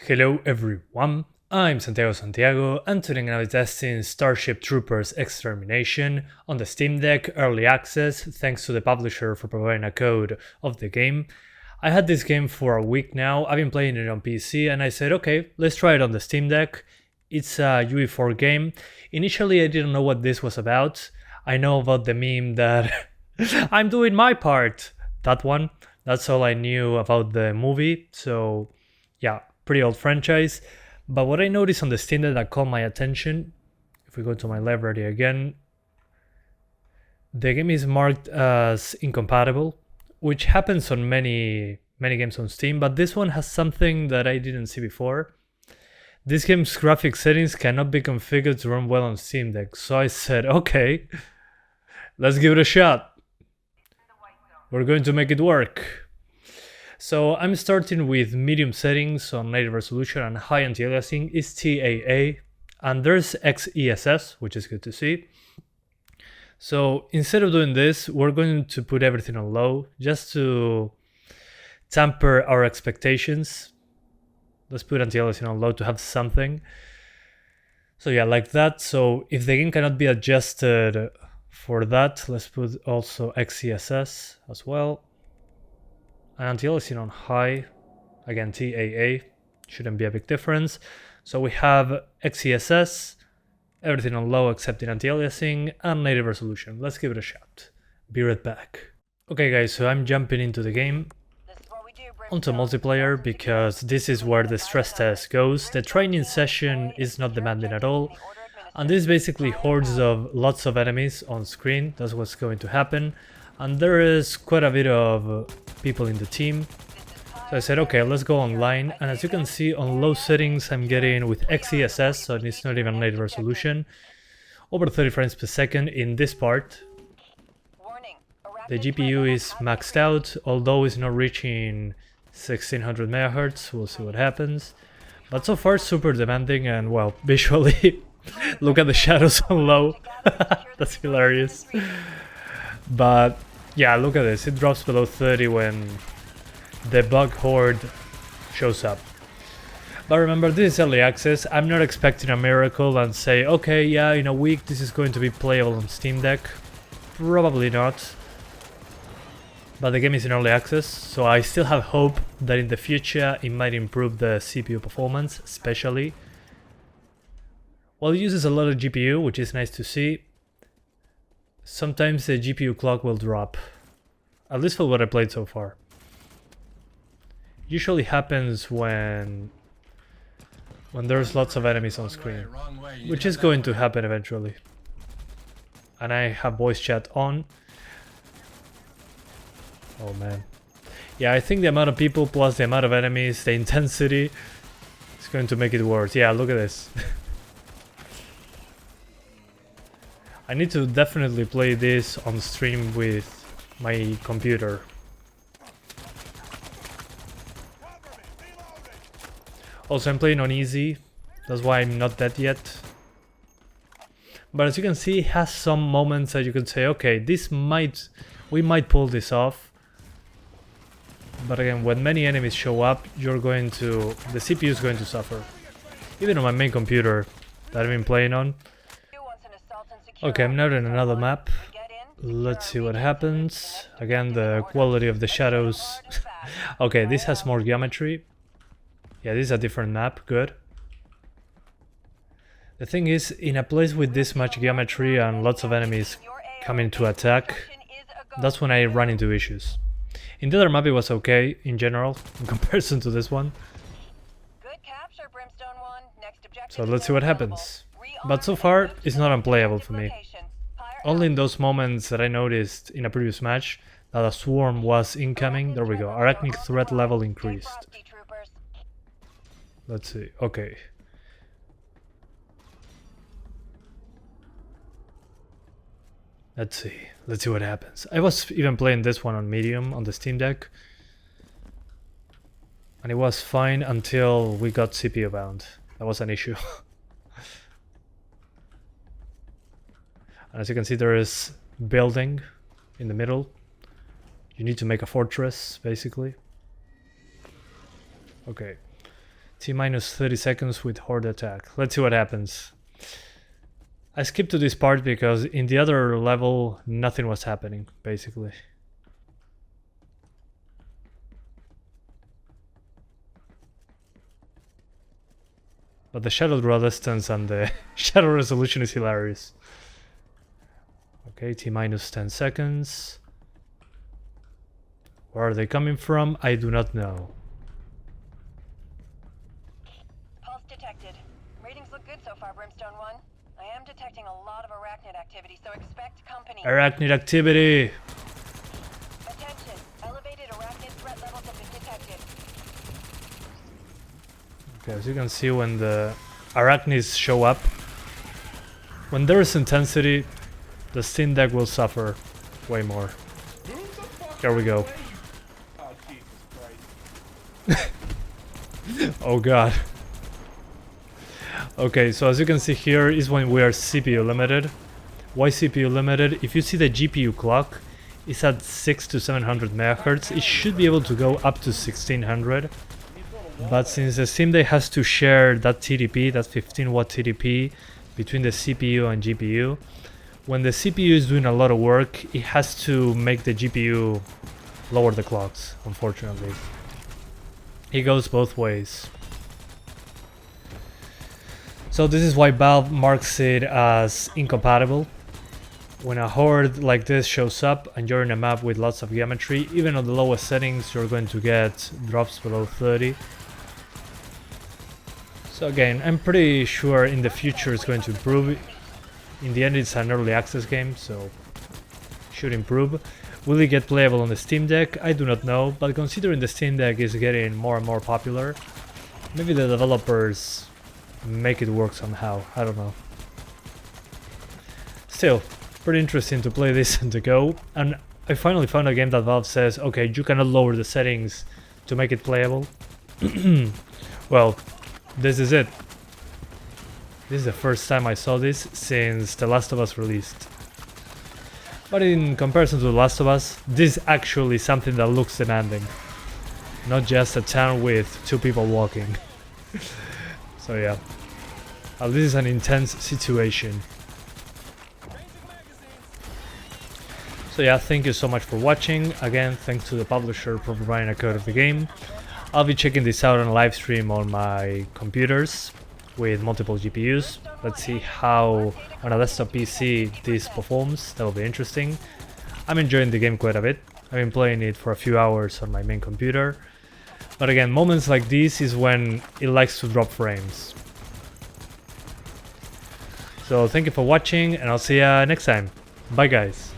Hello everyone, I'm Santiago and today I'm going to be testing Starship Troopers Extermination on the Steam Deck Early Access thanks to the publisher for providing a code of the game. I had this game for a week now, I've been playing it on PC and I said okay, let's try it on the Steam Deck. It's a UE4 game. Initially I didn't know what this was about. I know about the meme that I'm doing my part, that one. That's all I knew about the movie, so yeah, pretty old franchise. But what I noticed on the Steam Deck that caught my attention, if we go to my library again, the game is marked as incompatible, which happens on many games on Steam, but this one has something that I didn't see before. This game's graphic settings cannot be configured to run well on Steam Deck, so I said, okay, let's give it a shot. We're going to make it work. So I'm starting with medium settings on native resolution and high anti-aliasing is TAA, and there's XESS, which is good to see. So instead of doing this, we're going to put everything on low just to tamper our expectations. Let's put anti-aliasing on low to have something. So yeah, like that. So if the game cannot be adjusted for that, let's put also XESS as well. And anti-aliasing on high, again TAA, shouldn't be a big difference. So we have XESS, everything on low except in anti-aliasing, and native resolution. Let's give it a shot. Be right back. Okay guys, so I'm jumping into the game, onto multiplayer, because this is where the stress test goes. The training session is not demanding at all, and this is basically hordes of lots of enemies on screen. That's what's going to happen. And there is quite a bit of people in the team. So I said, okay, let's go online. And as you can see, on low settings, I'm getting with XESS, so it's not even native resolution, over 30 frames per second in this part. The GPU is maxed out, although it's not reaching 1600 megahertz. We'll see what happens. But so far, super demanding, and well, visually, look at the shadows on low. That's hilarious. But yeah, look at this, it drops below 30 when the bug horde shows up. But remember, this is early access. I'm not expecting a miracle and say, okay, yeah, in a week this is going to be playable on Steam Deck. Probably not. But the game is in early access, so I still have hope that in the future it might improve the CPU performance, especially. Well, it uses a lot of GPU, which is nice to see. Sometimes the GPU clock will drop, at least for what I played so far. Usually happens when there's lots of enemies on screen, which is going to happen eventually. And I have voice chat on. Oh man. Yeah, I think the amount of people plus the amount of enemies, the intensity, is going to make it worse. Yeah, look at this. I need to definitely play this on stream with my computer. Also, I'm playing on easy, that's why I'm not dead yet. But as you can see, it has some moments that you can say, okay, we might pull this off. But again, when many enemies show up, the CPU is going to suffer. Even on my main computer that I've been playing on. Okay, I'm now in another map. Let's see what happens. Again, the quality of the shadows. Okay, this has more geometry. Yeah, this is a different map. Good. The thing is, in a place with this much geometry and lots of enemies coming to attack, that's when I run into issues. In the other map it was okay, in general, in comparison to this one. So let's see what happens. But so far, it's not unplayable for me. Only in those moments that I noticed in a previous match that a swarm was incoming. There we go, arachnic threat level increased. Let's see, okay. Let's see what happens. I was even playing this one on medium on the Steam Deck. And it was fine until we got CPU bound. That was an issue. And as you can see, there is building in the middle. You need to make a fortress, basically. Okay. T minus 30 seconds with horde attack. Let's see what happens. I skipped to this part because in the other level nothing was happening, basically. But the shadow draw distance and the shadow resolution is hilarious. Okay, T minus 10 seconds. Where are they coming from? I do not know. Pulse detected. Ratings look good so far, Brimstone 1. I am detecting a lot of arachnid activity, so expect company. Arachnid activity! Attention! Elevated arachnid threat levels have been detected. Okay, as you can see, when the arachnids show up, when there is intensity, the Steam Deck will suffer way more. Here we go. Oh, Jesus Christ. Oh god. Okay, so as you can see here is when we are CPU limited. Why CPU limited? If you see the GPU clock, it's at 600 to 700 MHz. It should be able to go up to 1600. But since the Steam Deck has to share that TDP, that 15 watt TDP, between the CPU and GPU, when the CPU is doing a lot of work, it has to make the GPU lower the clocks, unfortunately. It goes both ways. So this is why Valve marks it as incompatible. When a horde like this shows up and you're in a map with lots of geometry, even on the lowest settings you're going to get drops below 30. So again, I'm pretty sure in the future it's going to improve. In the end it's an early access game, so should improve. Will it get playable on the Steam Deck? I do not know, but considering the Steam Deck is getting more and more popular, maybe the developers make it work somehow, I don't know. Still, pretty interesting to play this on the go, and I finally found a game that Valve says, okay, you cannot lower the settings to make it playable. Well, this is it. This is the first time I saw this since The Last of Us released. But in comparison to The Last of Us, this is actually something that looks demanding. Not just a town with 2 people walking. So yeah, this is an intense situation. So yeah, thank you so much for watching. Again, thanks to the publisher for providing a code of the game. I'll be checking this out on live stream on my computers with multiple GPUs. Let's see how on a desktop PC this performs. That will be interesting. I'm enjoying the game quite a bit. I've been playing it for a few hours on my main computer. But again, moments like this is when it likes to drop frames. So thank you for watching and I'll see ya next time. Bye guys.